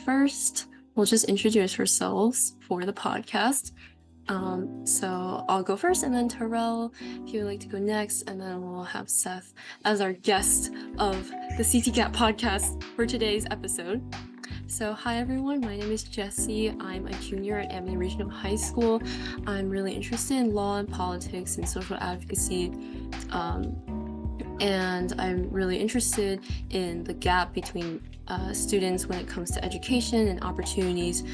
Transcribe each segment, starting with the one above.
First, we'll just introduce ourselves for the podcast. So I'll go first, and then Terrell, if you would like to go next, and then we'll have Seth as our guest of the CT Gap podcast for today's episode. So hi everyone, my name is Jessie. I'm a junior at Amity Regional High School. I'm really interested in law and politics and social advocacy. And I'm really interested in the gap between students when it comes to education and opportunities,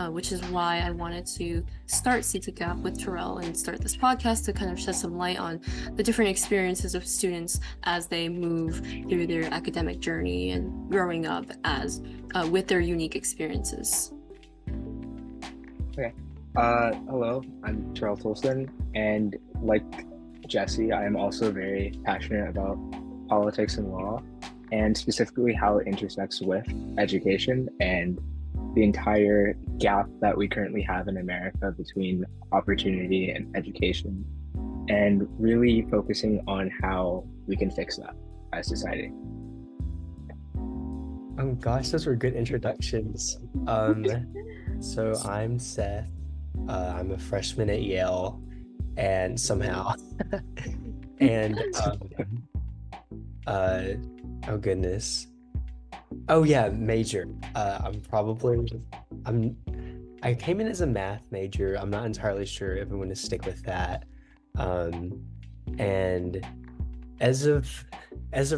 which is why I wanted to start CT Gap with Terrell and start this podcast to kind of shed some light on the different experiences of students as they move through their academic journey and growing up as with their unique experiences. Okay. Hello, I'm Terrell Tolson, and like Jessie, I am also very passionate about politics and law, and specifically how it intersects with education and the entire gap that we currently have in America between opportunity and education, and really focusing on how we can fix that as society. Gosh, those were good introductions. So I'm Seth. I'm a freshman at Yale, and somehow, and oh goodness, oh yeah, major. I came in as a math major. I'm not entirely sure if I'm going to stick with that. And as of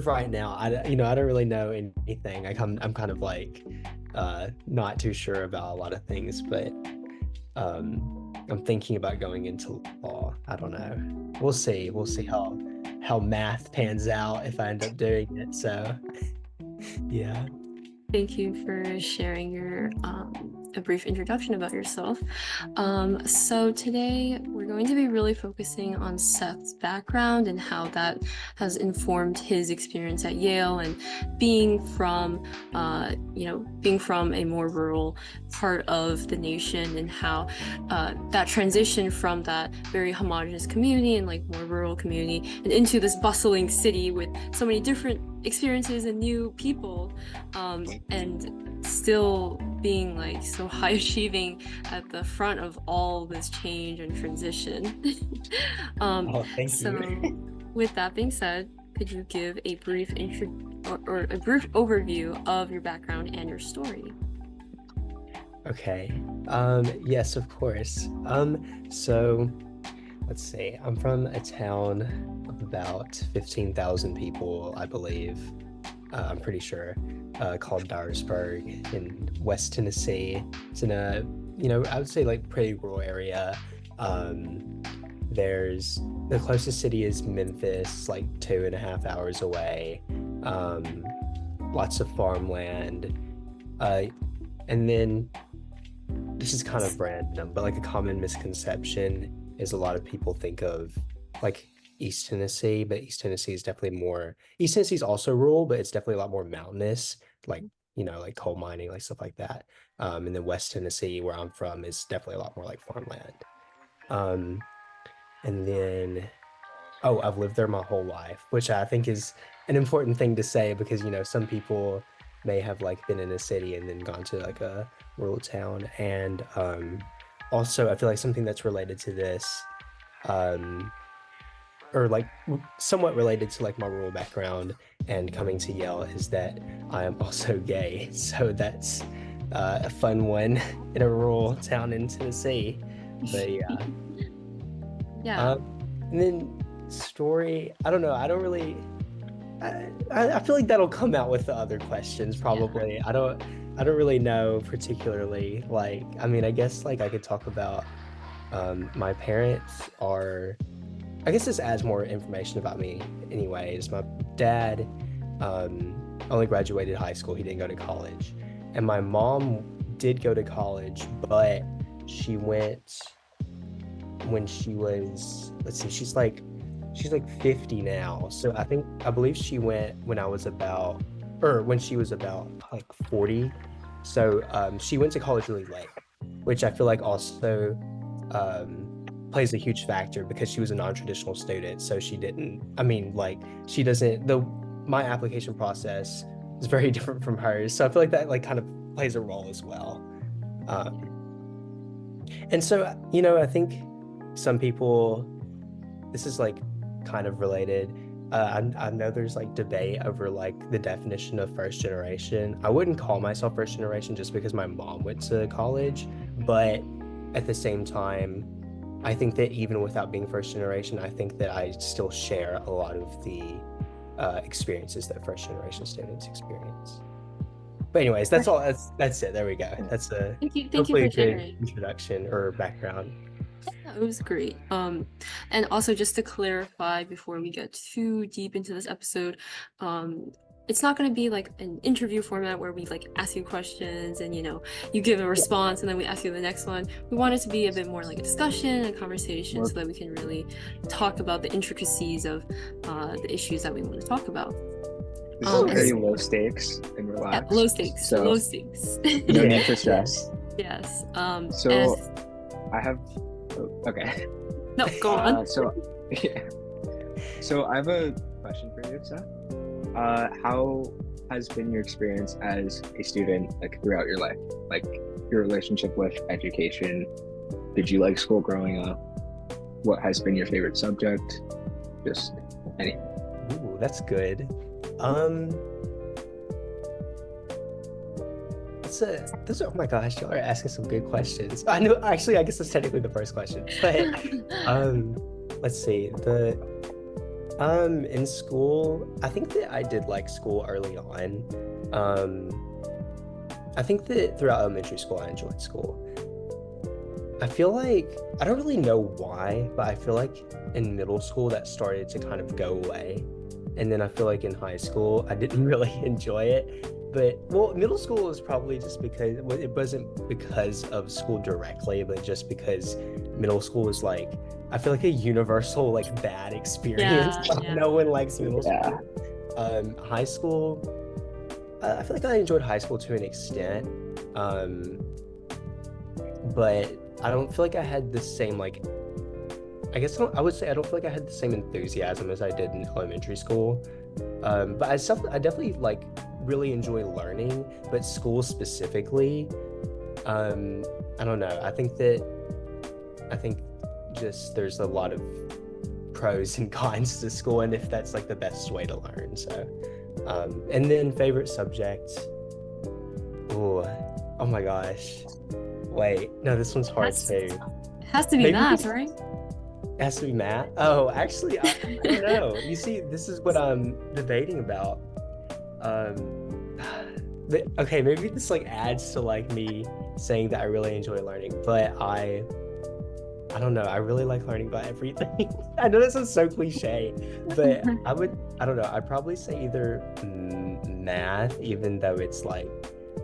right now, I don't really know anything. I'm kind of like not too sure about a lot of things, but I'm thinking about going into law. I don't know. We'll see how math pans out if I end up doing it. So yeah. Thank you for sharing your a brief introduction about yourself. So today we're going to be really focusing on Seth's background and how that has informed his experience at Yale and being from a more rural part of the nation, and how that transition from that very homogenous community and like more rural community and into this bustling city with so many different experiences and new people, and still being like so high achieving at the front of all this change and transition. Thank you. With that being said, could you give a brief or a brief overview of your background and your story? Okay. Yes, of course. So let's see. I'm from a town of about 15,000 people, I believe. I'm pretty sure, called Dyersburg in West Tennessee. It's in a, I would say like pretty rural area. There's the closest city is Memphis, like 2.5 hours away. Lots of farmland. And then this is kind of random, but like a common misconception is a lot of people think of like East Tennessee, but East Tennessee is also rural, but it's definitely a lot more mountainous, like, like coal mining, like stuff like that. And then West Tennessee, where I'm from, is definitely a lot more like farmland. And then, I've lived there my whole life, which I think is an important thing to say because, some people may have like been in a city and then gone to like a rural town. And also I feel like something that's related to this, or like somewhat related to like my rural background and coming to Yale, is that I am also gay. So that's a fun one in a rural town in Tennessee. But yeah. Yeah. And then story, I don't know. I don't really, I feel like that'll come out with the other questions probably. Yeah. I don't really know particularly. Like, I mean, I guess like I could talk about my parents are, I guess this adds more information about me anyways. My dad only graduated high school. He didn't go to college. And my mom did go to college, but she went when she was, she's like 50 now. So I believe she went when she was about like 40. So she went to college really late, which I feel like also plays a huge factor because she was a non-traditional student. So my application process is very different from hers. So I feel like that like kind of plays a role as well. And so, I think some people, this is like kind of related. I know there's like debate over like the definition of first generation. I wouldn't call myself first generation just because my mom went to college, but at the same time, I think that even without being first generation, I think that I still share a lot of the experiences that first generation students experience. But anyways, that's all. That's it. There we go. That's a Thank you hopefully for a good sharing. introduction or background. Yeah, it was great. And also just to clarify before we get too deep into this episode, it's not going to be like an interview format where we like ask you questions and you give a response and then we ask you the next one. We want it to be a bit more like a discussion, a conversation, so that we can really talk about the intricacies of the issues that we want to talk about. This is pretty low stakes and relaxed. Yeah, low stakes. So low stakes. no need for stress. Yes. So I have. Okay. No, go on. So I have a question for you, Seth. How has been your experience as a student, like throughout your life? Like your relationship with education? Did you like school growing up? What has been your favorite subject? Just anything. Ooh, that's good. Oh my gosh, y'all are asking some good questions. I know, actually, I guess that's technically the first question. But let's see. In school, I think that I did like school early on. I think that throughout elementary school, I enjoyed school. I feel like, I don't really know why, but I feel like in middle school that started to kind of go away. And then I feel like in high school, I didn't really enjoy it. But, well, middle school was probably just because, it wasn't because of school directly, but just because middle school was like, I feel like a universal, like, bad experience. Yeah. No one likes middle school. High school, I feel like I enjoyed high school to an extent. But I don't feel like I had the same, like, I guess I would say I don't feel like I had the same enthusiasm as I did in elementary school. But I definitely like really enjoy learning, but school specifically, I don't know. I think just there's a lot of pros and cons to school, and if that's like the best way to learn. So, and then favorite subject. Oh my gosh. Wait, no, this one's hard too. It has to be math, right? It has to be math. Oh, actually, I don't know. You see, this is what I'm debating about. But, okay, maybe this like adds to like me saying that I really enjoy learning, but I don't know. I really like learning about everything. I know that sounds so cliche, but I don't know. I'd probably say either math, even though it's like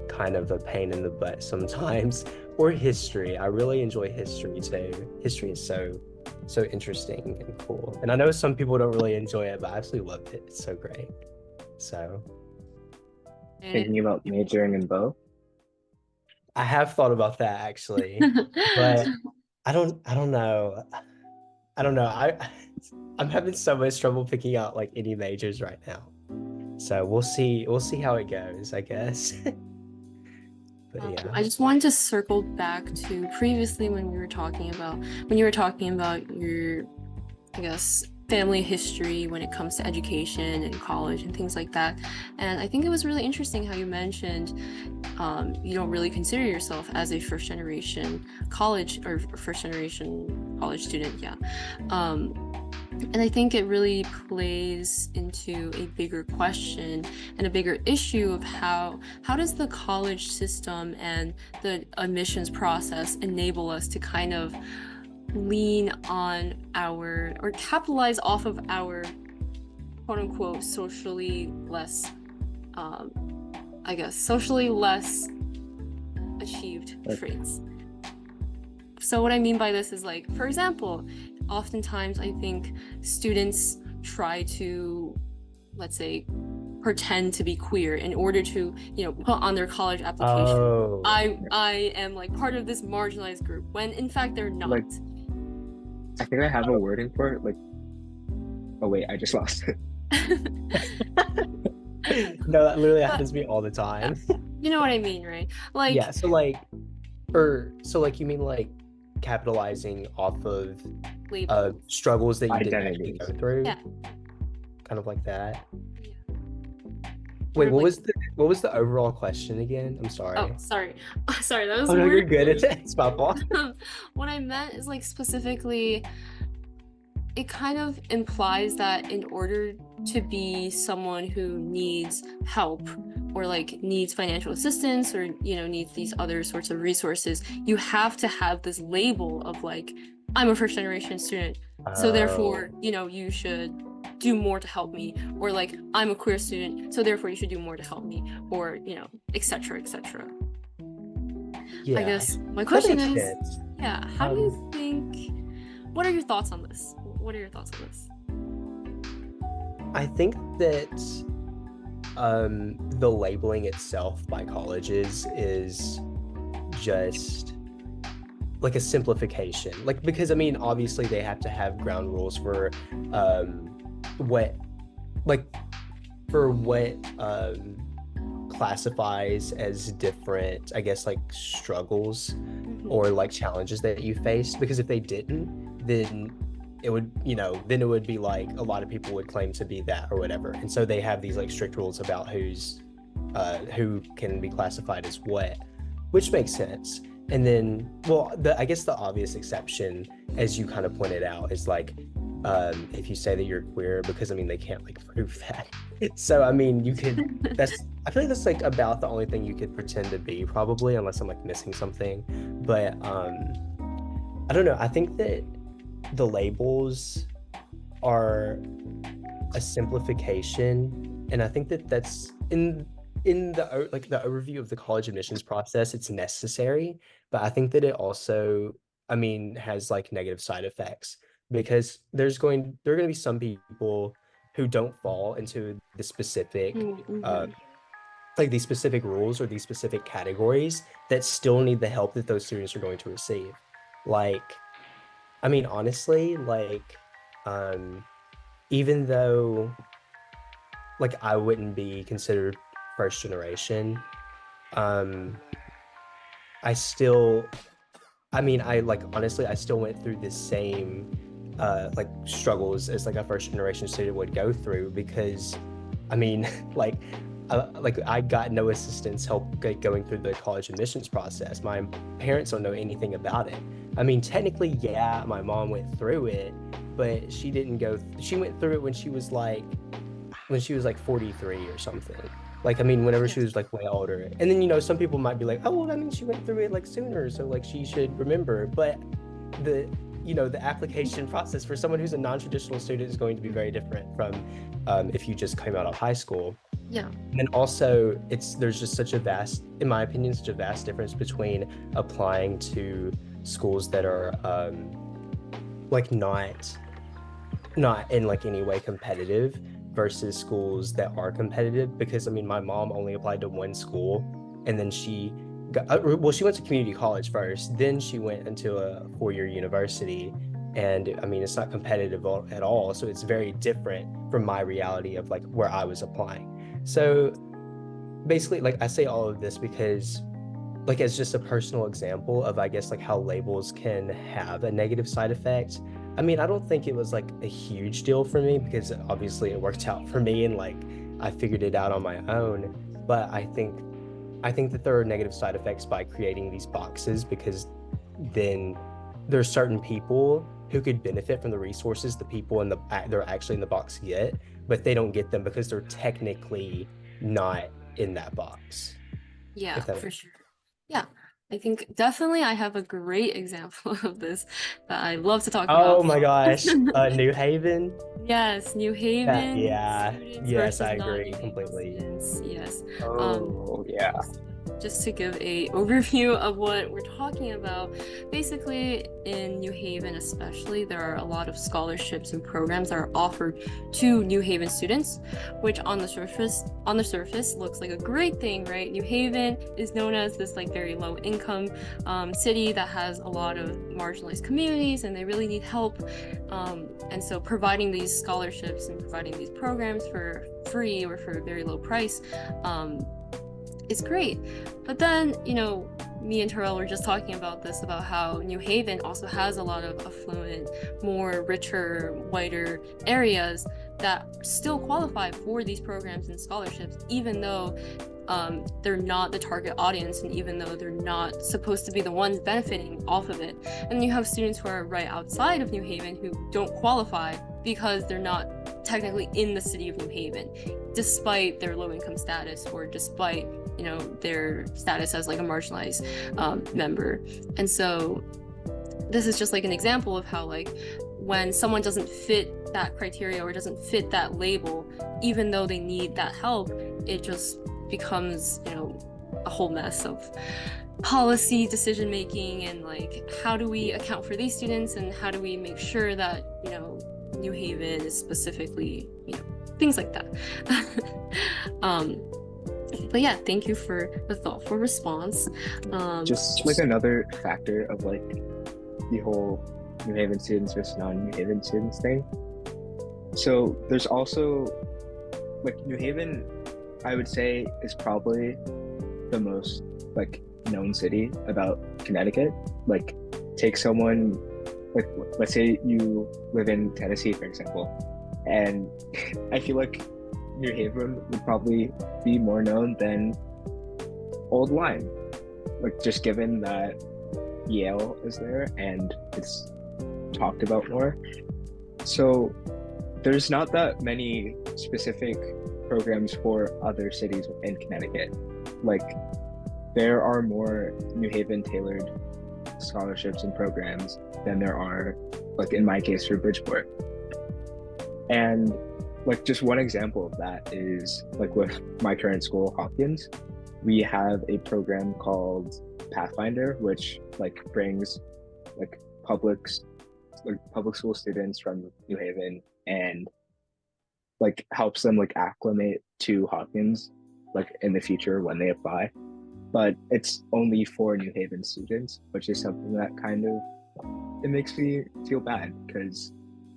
kind of a pain in the butt sometimes, or history. I really enjoy history too. History is so interesting and cool. And I know some people don't really enjoy it, but I absolutely love it. It's so great. So thinking about majoring in both? I have thought about that actually, but I don't know. I'm having so much trouble picking out like any majors right now. So we'll see how it goes, I guess. But yeah. I just wanted to circle back to previously when you were talking about your, I guess, family history when it comes to education and college and things like that. And I think it was really interesting how you mentioned you don't really consider yourself as a first generation college student. Yeah. And I think it really plays into a bigger question and a bigger issue of how does the college system and the admissions process enable us to kind of lean on or capitalize off of our quote unquote socially less achieved traits. So what I mean by this is, like, for example, oftentimes I think students try to, let's say, pretend to be queer in order to, put on their college application. Oh. I am like part of this marginalized group, when in fact they're not. Like, I think I have a wording for it. Like, oh wait, I just lost it. No, that literally But happens to me all the time. you know what I mean, right? Like, Yeah, so you mean like capitalizing off of labels. struggles that you didn't actually Identities. go through, Yeah. kind of like that. Yeah. Wait, Or like, what was the overall question again? I'm sorry. oh, sorry. Sorry, that was Oh no, you're word. good. It's my fault. What I meant is like specifically, it kind of implies that in order to be someone who needs help or like needs financial assistance or needs these other sorts of resources, you have to have this label of like, I'm a first generation student, so therefore Oh, you should do more to help me, or like, I'm a queer student, so therefore you should do more to help me, or etc., etc. I yeah, guess my that question makes is, sense. yeah, how do you think, what are your thoughts on this? What are your thoughts on this? I think that the labeling itself by colleges is just like a simplification. Like, because I mean, obviously they have to have ground rules for what like for what classifies as different, I guess, like struggles or like challenges that you face. Because if they didn't, then it would be like a lot of people would claim to be that or whatever. And so they have these like strict rules about who can be classified as what, which makes sense. And then, well, I guess the obvious exception, as you kind of pointed out, is like if you say that you're queer, because I mean they can't like prove that. So I mean I feel like that's like about the only thing you could pretend to be, probably, unless I'm like missing something. But I don't know. I think that the labels are a simplification, and I think that that's in the like the overview of the college admissions process. It's necessary, but I think that it also, I mean, has like negative side effects, because there are going to be some people who don't fall into the specific like these specific rules or these specific categories that still need the help that those students are going to receive. Like, I mean, honestly, like, even though, like, I wouldn't be considered first generation, I still, I mean, I like, honestly, I still went through the same, like, struggles as like a first generation student would go through, because, I mean, like I got no assistance help going through the college admissions process. My parents don't know anything about it. I mean, technically, yeah, my mom went through it, but she went through it when she was like 43 or something. Like, I mean, whenever she was like way older. And then, some people might be like, oh, well, I mean, she went through it like sooner, so like she should remember. But the application process for someone who's a non-traditional student is going to be very different from if you just came out of high school. Yeah. And also, there's just in my opinion, such a vast difference between applying to schools that are like not in like any way competitive versus schools that are competitive. Because I mean, my mom only applied to one school, and then she went to community college first, then she went into a 4-year university. And I mean, it's not competitive at all, so it's very different from my reality of like where I was applying. So basically, like, I say all of this because, like, as just a personal example of, I guess, like how labels can have a negative side effect. I mean, I don't think it was like a huge deal for me, because obviously it worked out for me and like I figured it out on my own. But I think that there are negative side effects by creating these boxes, because then there's certain people who could benefit from the resources the people they're actually in the box get, but they don't get them because they're technically not in that box. Yeah, for sure. Yeah, I think definitely I have a great example of this that I love to talk about. Oh my gosh, New Haven. Yes, New Haven. Yeah, Students yes, versus I agree non-New Haven completely. students. Yes. Oh, yeah. just to give a overview of what we're talking about, basically in New Haven especially, there are a lot of scholarships and programs that are offered to New Haven students, which on the surface looks like a great thing, right? New Haven is known as this like very low income city that has a lot of marginalized communities, and they really need help. And so providing these scholarships and providing these programs for free or for a very low price is great. But then, you know, me and Terrell were just talking about this, about how New Haven also has a lot of affluent, more richer, whiter areas that still qualify for these programs and scholarships, even though they're not the target audience, and even though they're not supposed to be the ones benefiting off of it. And you have students who are right outside of New Haven who don't qualify because they're not technically in the city of New Haven, despite their low income status, or despite, you know, their status as like a marginalized member. And so this is just like an example of how, like, when someone doesn't fit that criteria or doesn't fit that label, even though they need that help, it just becomes, you know, a whole mess of policy decision making, and like, how do we account for these students, and how do we make sure that, you know, New Haven is specifically, you know, things like that. But yeah, thank you for the thoughtful response. Just like another factor of like the whole New Haven students versus non-New Haven students thing. So there's also like New Haven, I would say, is probably the most like known city about Connecticut. Like, take someone, like, let's say you live in Tennessee, for example, and I feel like New Haven would probably be more known than Old Lyme, like, just given that Yale is there and it's talked about more. So there's not that many specific programs for other cities in Connecticut. Like, there are more New Haven tailored scholarships and programs than there are, like in my case, for Bridgeport. And like, just one example of that is like with my current school, Hopkins, we have a program called Pathfinder, which like brings like public school students from New Haven and like helps them like acclimate to Hopkins like in the future when they apply. But it's only for New Haven students, which is something that kind of, it makes me feel bad, because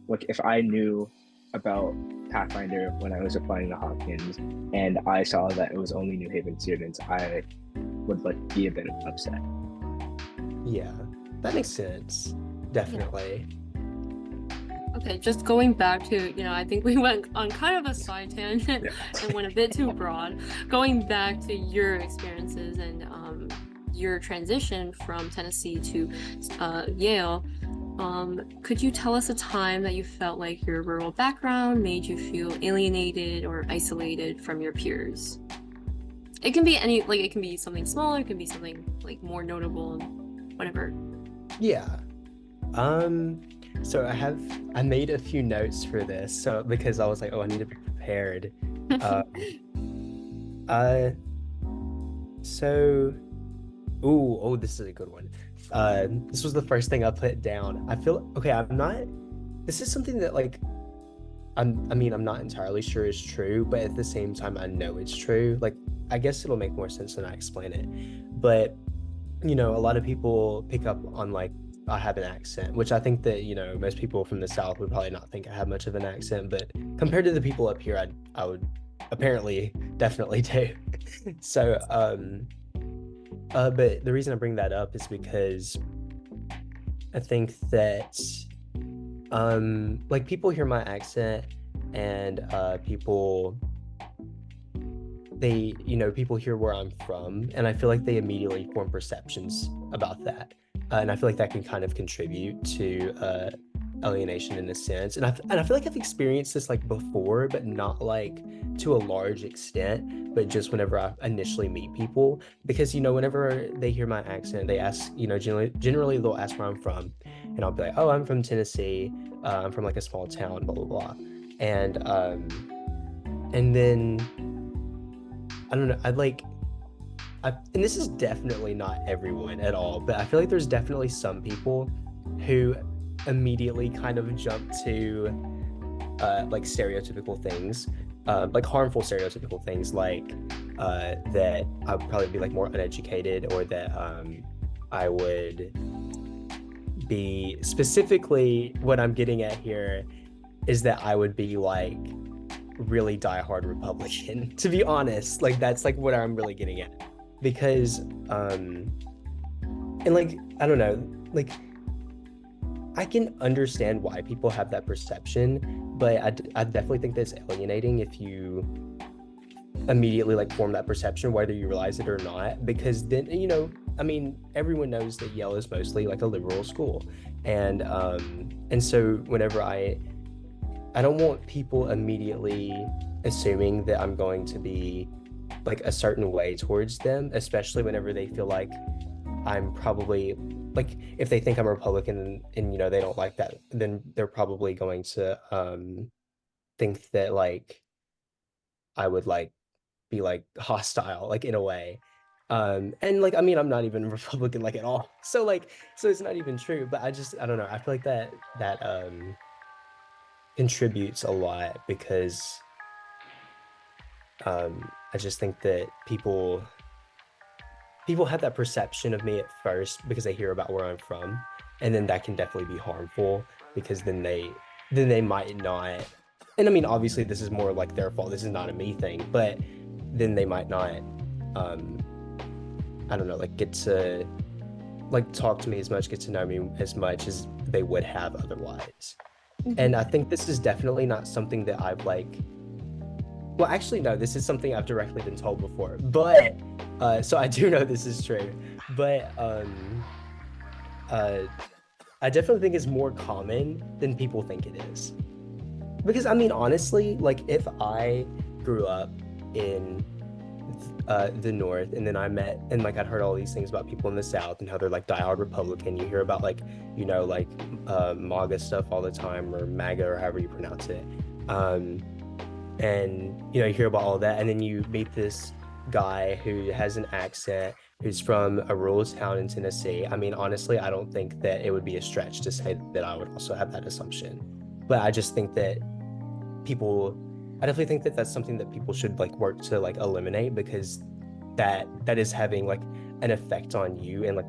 like, if I knew about Pathfinder when I was applying to Hopkins and I saw that it was only New Haven students, I would like be a bit upset. Yeah, that makes sense. Definitely. Yeah. Okay, just going back to, you know, I think we went on kind of a side tangent and went a bit too broad. Going back to your experiences and your transition from Tennessee to Yale, could you tell us a time that you felt like your rural background made you feel alienated or isolated from your peers? It can be any, like, it can be something small, it can be something like more notable, whatever. Yeah. So I made a few notes for this, so because I was like, oh, I need to be prepared. This is a good one. This was the first thing I put down. I feel okay. This is something that like, I'm not entirely sure is true, but at the same time, I know it's true. Like, I guess it'll make more sense when I explain it. But you know, a lot of people pick up on like, I have an accent, which I think that, you know, most people from the South would probably not think I have much of an accent, but compared to the people up here, I would apparently definitely do. So, but the reason I bring that up is because I think that, like, people hear my accent and people hear where I'm from, and I feel like they immediately form perceptions about that. And I feel like that can kind of contribute to alienation in a sense. And I feel like I've experienced this like before, but not like to a large extent, but just whenever I initially meet people, because, you know, whenever they hear my accent, they ask, you know, generally they'll ask where I'm from, and I'll be like, oh, I'm from Tennessee. I'm from like a small town, blah, blah, blah. And then, I don't know, and this is definitely not everyone at all, but I feel like there's definitely some people who immediately kind of jump to like stereotypical things, like harmful stereotypical things, like that I would probably be like more uneducated, or that I would be, specifically what I'm getting at here is that I would be like really diehard Republican, to be honest. Like that's like what I'm really getting at, because and like I don't know, like I can understand why people have that perception, but I definitely think that's alienating if you immediately like form that perception, whether you realize it or not, because then, you know, I mean, everyone knows that Yale is mostly like a liberal school, and so whenever I don't want people immediately assuming that I'm going to be like a certain way towards them, especially whenever they feel like I'm probably, like, if they think I'm a Republican and you know, they don't like that, then they're probably going to think that like I would like be like hostile, like in a way. And like, I mean, I'm not even a Republican like at all. So like, so it's not even true, but I don't know. I feel like that contributes a lot, because I just think that people have that perception of me at first because they hear about where I'm from, and then that can definitely be harmful, because then they might not, and I mean, obviously this is more like their fault, this is not a me thing, but then they might not I don't know, like get to like talk to me as much, get to know me as much as they would have otherwise. And I think this is definitely not something that I've like, well, actually, no, this is something I've directly been told before, but so I do know this is true, but I definitely think it's more common than people think it is. Because I mean, honestly, like if I grew up in the North, and then I met, and like I'd heard all these things about people in the South and how they're like diehard Republican. You hear about like, you know, like MAGA stuff all the time, or MAGA, or however you pronounce it. And you know, you hear about all that, and then you meet this guy who has an accent, who's from a rural town in Tennessee. I mean, honestly, I don't think that it would be a stretch to say that I would also have that assumption. But I just think that I definitely think that that's something that people should like work to like eliminate, because that is having like an effect on you and like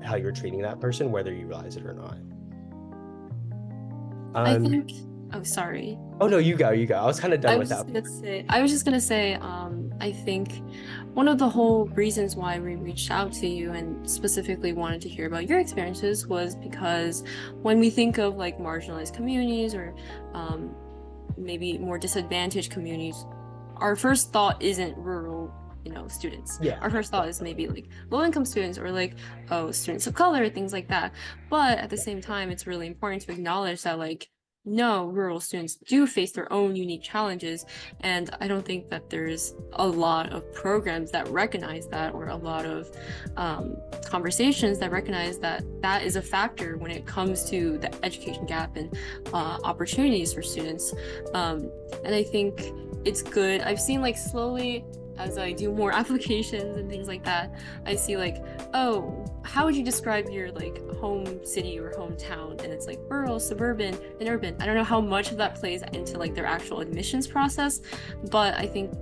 how you're treating that person, whether you realize it or not. I think, oh, sorry. Oh no, you go. I was kind of done with that. I was just gonna say, I think one of the whole reasons why we reached out to you and specifically wanted to hear about your experiences was because when we think of like marginalized communities, or maybe more disadvantaged communities, our first thought isn't rural, you know, students. Yeah. Our first thought is maybe like low-income students, or like, oh, students of color, things like that. But at the same time, it's really important to acknowledge that like, no, rural students do face their own unique challenges, and I don't think that there's a lot of programs that recognize that, or a lot of conversations that recognize that that is a factor when it comes to the education gap and opportunities for students. And I think it's good. I've seen like slowly, as I do more applications and things like that, I see like, oh, how would you describe your like home city or hometown? And it's like rural, suburban, and urban. I don't know how much of that plays into like their actual admissions process, but I think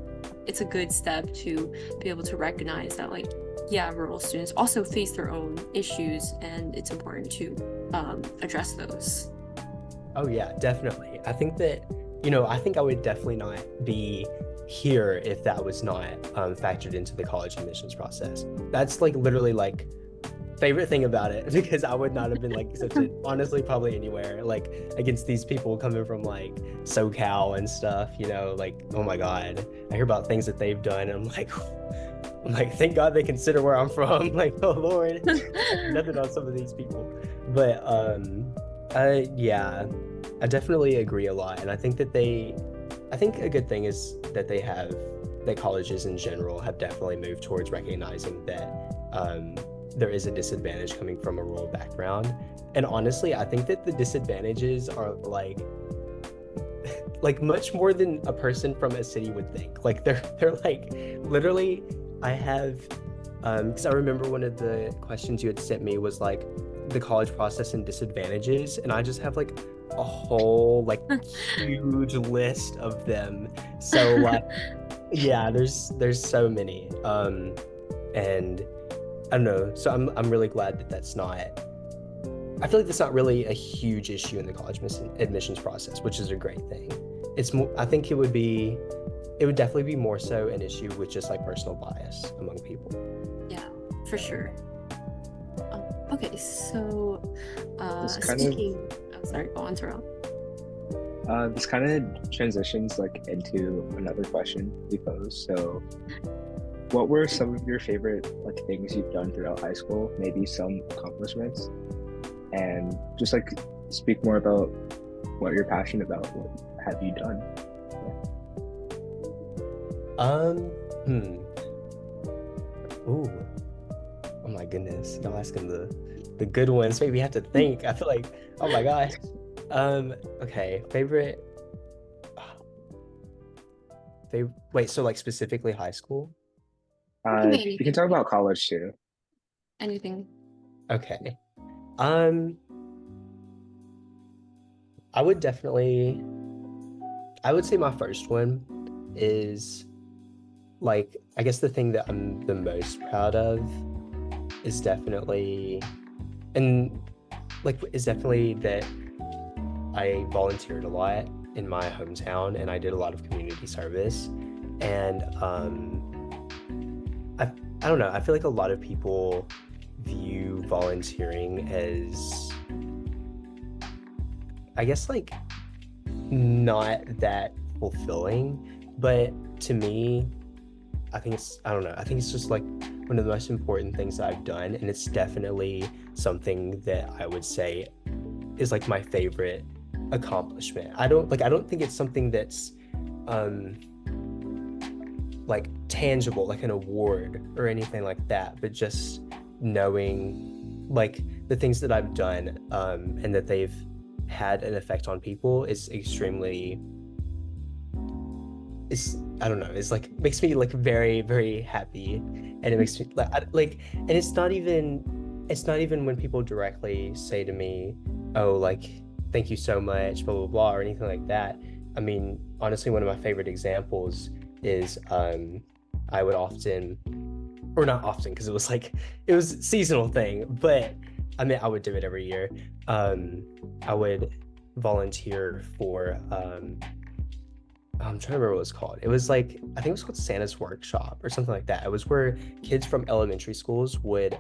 it's a good step to be able to recognize that like, yeah, rural students also face their own issues, and it's important to address those. Oh yeah, definitely. I think that, you know, I think I would definitely not be here if that was not factored into the college admissions process. That's like literally like favorite thing about it, because I would not have been like accepted honestly probably anywhere, like against these people coming from like SoCal and stuff, you know, like, oh my god, I hear about things that they've done, and I'm like thank god they consider where I'm from. Like, oh lord, nothing on some of these people. But yeah, I definitely agree a lot, and I think a good thing is that colleges in general have definitely moved towards recognizing that there is a disadvantage coming from a rural background. And honestly, I think that the disadvantages are like much more than a person from a city would think. Like they're like, literally, I have Because I remember one of the questions you had sent me was like the college process and disadvantages, and I just have like a whole like huge list of them. So like, yeah, there's so many. And I don't know. So I'm really glad that that's not. I feel like that's not really a huge issue in the college admissions process, which is a great thing. It's more. I think it would definitely be more so an issue with just like personal bias among people. Yeah, for sure. Okay, so This kind speaking, oh, sorry, go on, Terrell. this kind of transitions like into another question we posed. So, what were some of your favorite like things you've done throughout high school? Maybe some accomplishments, and just like speak more about what you're passionate about. What have you done? Um, hmm. Ooh, oh my goodness, y'all asking the good ones. Maybe we have to think. I feel like, oh my gosh. Okay, favorite. Wait, so like specifically high school? It can be You can anything. talk about college too. Anything. Okay. Um, I would definitely, I would say my first one is like, I guess the thing that I'm the most proud of is definitely, and like, is definitely that I volunteered a lot in my hometown and I did a lot of community service. And I don't know, I feel like a lot of people view volunteering as, I guess, like not that fulfilling. But to me, I think it's, I don't know, I think it's just like one of the most important things that I've done. And it's definitely something that I would say is like my favorite accomplishment. I don't think it's something that's um like tangible, like an award or anything like that, but just knowing like the things that I've done and that they've had an effect on people is extremely, it's, I don't know, it's like makes me like very, very happy. And it makes me like, and it's not even when people directly say to me, oh, like, thank you so much, blah, blah, blah, or anything like that. I mean, honestly, one of my favorite examples is I would often, or not often, because it was like, it was a seasonal thing, but I mean, I would do it every year. I would volunteer for I'm trying to remember what it was called. It was like, I think it was called Santa's Workshop or something like that. It was where kids from elementary schools would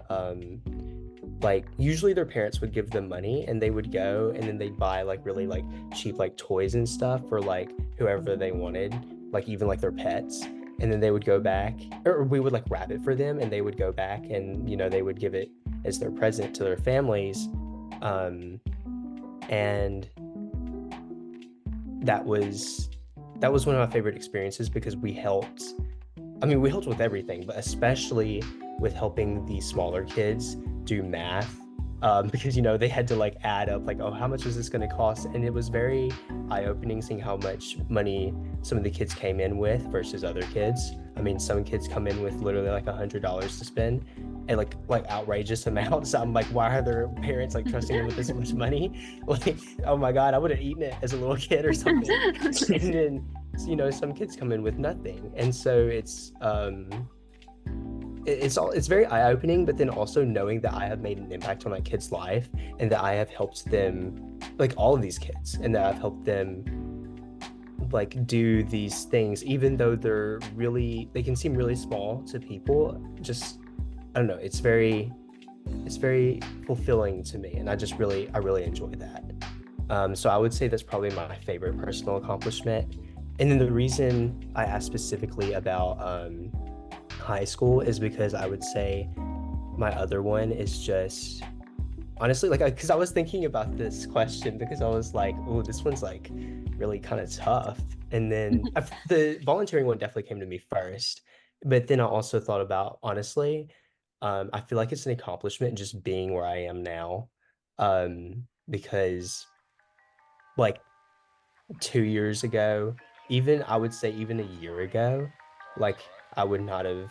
like, usually their parents would give them money and they would go and then they'd buy like really like cheap like toys and stuff for like whoever they wanted, like even like their pets. And then they would go back, or we would like wrap it for them and they would go back and, you know, they would give it as their present to their families. Um, and that was that was one of my favorite experiences because we helped, I mean, we helped with everything, but especially with helping the smaller kids do math. Because, you know, they had to like add up like, oh, how much is this going to cost? And it was very eye-opening seeing how much money some of the kids came in with versus other kids. I mean, some kids come in with literally like $100 to spend and like outrageous amounts. I'm like, why are their parents like trusting them with this much money? Like, oh my God, I would have eaten it as a little kid or something. And then, you know, some kids come in with nothing. And so it's very eye-opening, but then also knowing that I have made an impact on that kid's life and that I have helped them, like all of these kids, and that I've helped them like do these things, even though they can seem really small to people. Just, I don't know, it's very fulfilling to me, and I really enjoy that. So I would say that's probably my favorite personal accomplishment. And then the reason I asked specifically about high school is because I would say my other one is just honestly like, because I was thinking about this question because I was like, oh, this one's like really kind of tough. And then the volunteering one definitely came to me first, but then I also thought about, honestly, I feel like it's an accomplishment just being where I am now, because like 2 years ago, even I would say even a year ago, like I would not have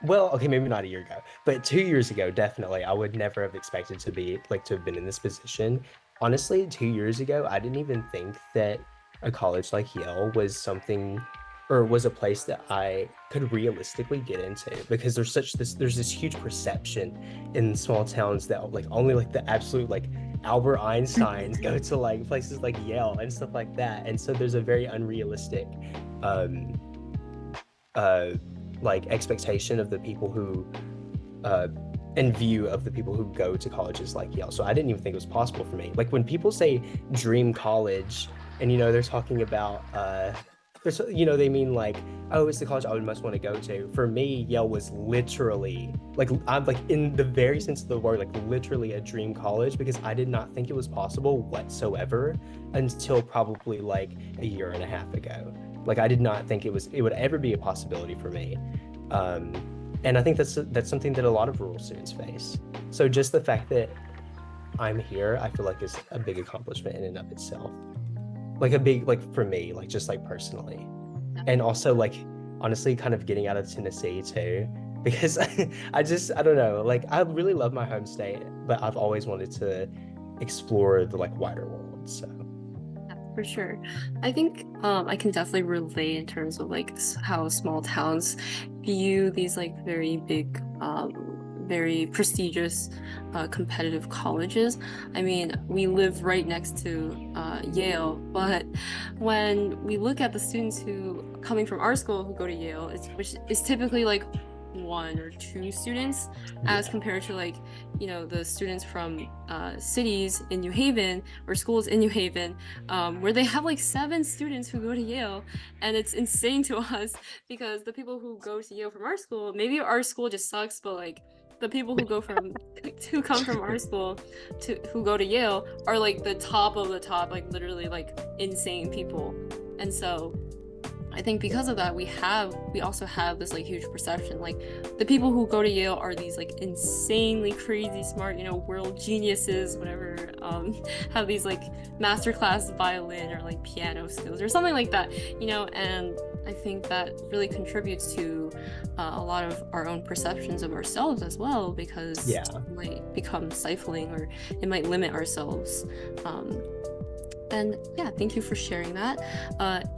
Well, okay, maybe not a year ago, but 2 years ago, definitely, I would never have expected to be like to have been in this position. Honestly, 2 years ago, I didn't even think that a college like Yale was something or was a place that I could realistically get into because there's this huge perception in small towns that like only like the absolute like Albert Einsteins go to like places like Yale and stuff like that. And so there's a very unrealistic um uh like expectation of the people who uh and view of the people who go to colleges like Yale. So I didn't even think it was possible for me. Like when people say dream college and they're talking about there's they mean like, oh, it's the college I would most want to go to. For me, Yale was literally like I'm like in the very sense of the word, like literally a dream college because I did not think it was possible whatsoever until probably like a year and a half ago. Like I did not think it would ever be a possibility for me. And I think that's something that a lot of rural students face. So just the fact that I'm here, I feel like is a big accomplishment in and of itself. Like a big, like for me, like just like personally. And also like honestly kind of getting out of Tennessee too, because I don't know, like I really love my home state, but I've always wanted to explore the like wider world. So For sure. I think I can definitely relate in terms of like how small towns view these like very big, very prestigious, competitive colleges. I mean, we live right next to Yale, but when we look at the students who coming from our school who go to Yale, which is typically like one or two students as compared to like the students from cities in New Haven or schools in New Haven where they have like 7 students who go to Yale, and it's insane to us because the people who go to Yale from our school, maybe our school just sucks, but like the people who come from our school who go to Yale are like the top of the top, like literally like insane people. And so I think because of that, we also have this like huge perception, like the people who go to Yale are these like insanely crazy smart, world geniuses, whatever, have these like masterclass violin or like piano skills or something like that, and I think that really contributes to a lot of our own perceptions of ourselves as well, because it might become stifling or it might limit ourselves. And yeah, thank you for sharing that.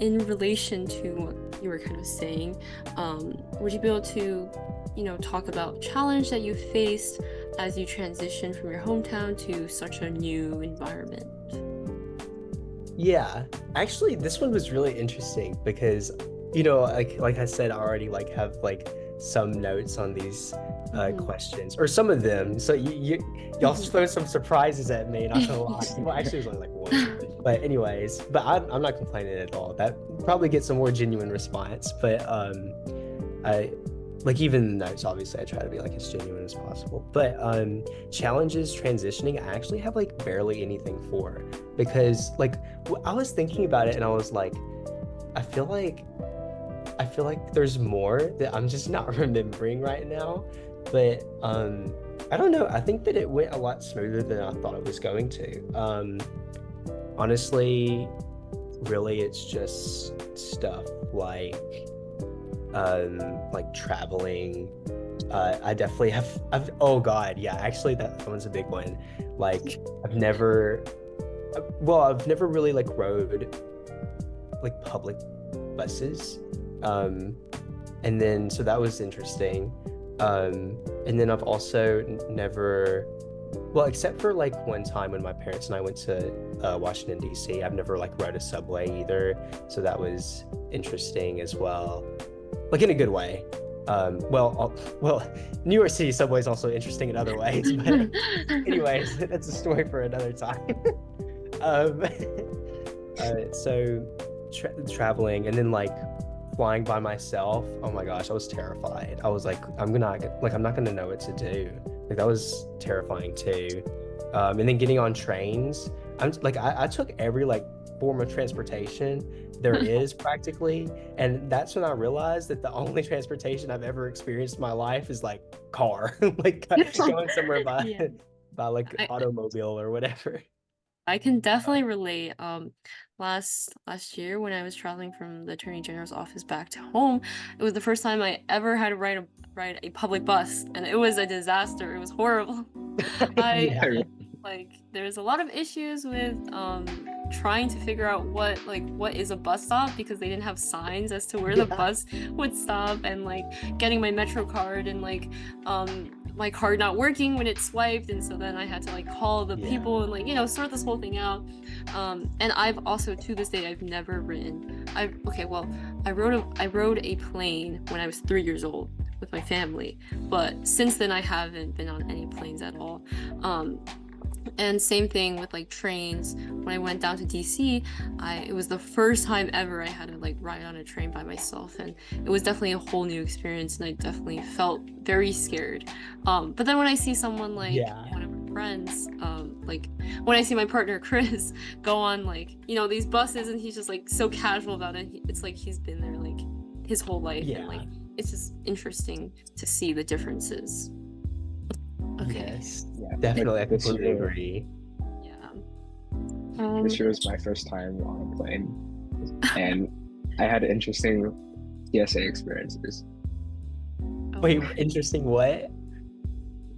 In relation to what you were kind of saying, would you be able to, talk about challenge that you faced as you transition from your hometown to such a new environment? Yeah, actually, this one was really interesting because, like I said, I already like have like some notes on these questions, or some of them. So y'all throw some surprises at me, not gonna lie. Well, actually, it was only like one. But anyways, I'm not complaining at all. That probably gets a more genuine response. But I like even the notes. Obviously, I try to be like as genuine as possible. But challenges transitioning, I actually have like barely anything for, because like I was thinking about it and I was like, I feel like there's more that I'm just not remembering right now. But I don't know. I think that it went a lot smoother than I thought it was going to. Honestly, really, it's just stuff like traveling. I definitely oh God, yeah, actually that one's a big one. Like I've never really like rode like public buses. And then so that was interesting. And then I've also never, well, except for like one time when my parents and I went to Washington DC, I've never like rode a subway either. So that was interesting as well, like in a good way. Well, New York City subway is also interesting in other ways, but anyways, that's a story for another time. So traveling and then like flying by myself, oh my gosh, I was terrified. I was like, I'm not gonna know what to do. Like that was terrifying too. And then getting on trains, I took every like form of transportation there is practically, and that's when I realized that the only transportation I've ever experienced in my life is like car, like going somewhere by like automobile or whatever. I can definitely relate. Last year when I was traveling from the Attorney General's office back to home, it was the first time I ever had to ride a public bus, and it was a disaster. It was horrible. I Yeah. like there's a lot of issues with trying to figure out what is a bus stop, because they didn't have signs as to where the Yeah. bus would stop, and like getting my Metro card, and like my card not working when it swiped, and so then I had to like call the Yeah. people and like, you know, sort this whole thing out. And I've also, to this day, I've never ridden. I rode a plane when I was 3 years old with my family, but since then I haven't been on any planes at all. And same thing with like trains. When I went down to DC, it was the first time ever I had to like ride on a train by myself, and it was definitely a whole new experience, and I definitely felt very scared. But then when I see someone like Yeah. one of my friends, like when I see my partner Chris go on like, you know, these buses, and he's just like so casual about it, it's like he's been there like his whole life, Yeah. and like it's just interesting to see the differences. Okay. Yes. Yeah, Definitely, I like, this completely year- agree. Yeah. This year was my first time on a plane, and I had interesting TSA experiences. Wait, interesting. What?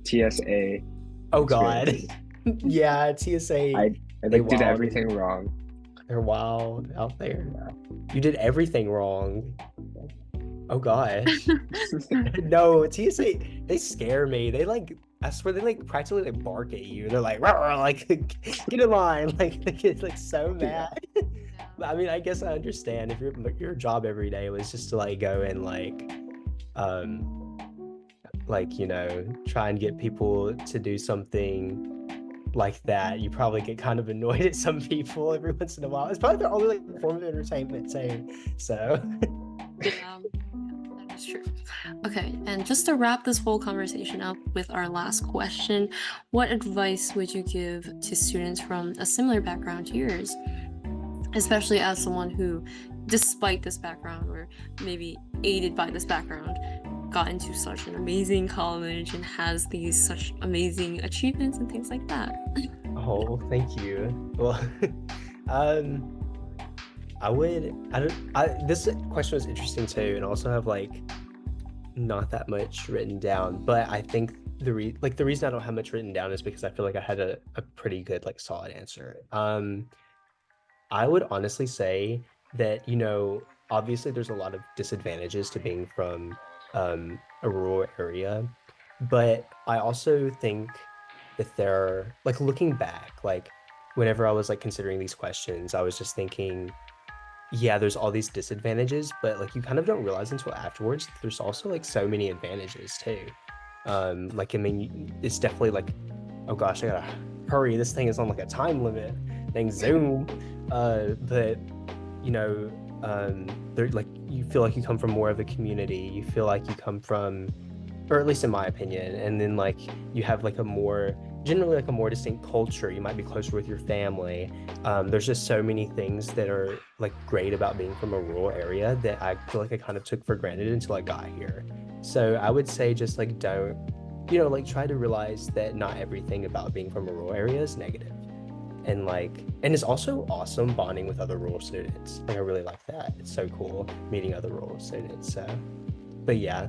TSA. Oh God. experiences. Yeah, TSA. I They like did wild. everything wrong. They're wild out there. You did everything wrong. Oh gosh. No, TSA, they scare me. They like, I swear they like practically like bark at you. They're like, "Rawr," like get in line. Like they get like so mad. But I mean, I guess I understand if your job every day was just to like go and like, you know, try and get people to do something like that, you probably get kind of annoyed at some people every once in a while. It's probably their only like form of entertainment too. So Yeah, that is true. Okay, and just to wrap this whole conversation up with our last question, what advice would you give to students from a similar background to yours? Especially as someone who, despite this background, or maybe aided by this background, got into such an amazing college and has these such amazing achievements and things like that. oh, thank you. Well, this question was interesting too, and also have like not that much written down, but I think the reason I don't have much written down is because I feel like I had a pretty good like solid answer. I would honestly say that, you know, obviously there's a lot of disadvantages to being from a rural area, but I also think that there, like looking back, like whenever I was like considering these questions, I was just thinking, yeah, there's all these disadvantages, but like you kind of don't realize until afterwards that there's also like so many advantages too. Like I mean, it's definitely like, oh gosh, I gotta hurry. This thing is on like a time limit. Thing Zoom, but you know, they're like you feel like you come from more of a community. You feel like you come from, or at least in my opinion, and then like you have like generally like a more distinct culture. You might be closer with your family. There's just so many things that are like great about being from a rural area that I feel like I kind of took for granted until I got here. So I would say just like don't, you know, like try to realize that not everything about being from a rural area is negative. And it's also awesome bonding with other rural students. Like I really like that. It's so cool meeting other rural students. So, but yeah,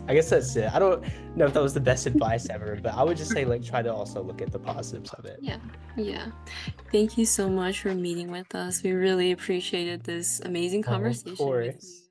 I guess that's it. I don't know if that was the best advice ever, but I would just say like try to also look at the positives of it. Yeah. Thank you so much for meeting with us. We really appreciated this amazing conversation with you.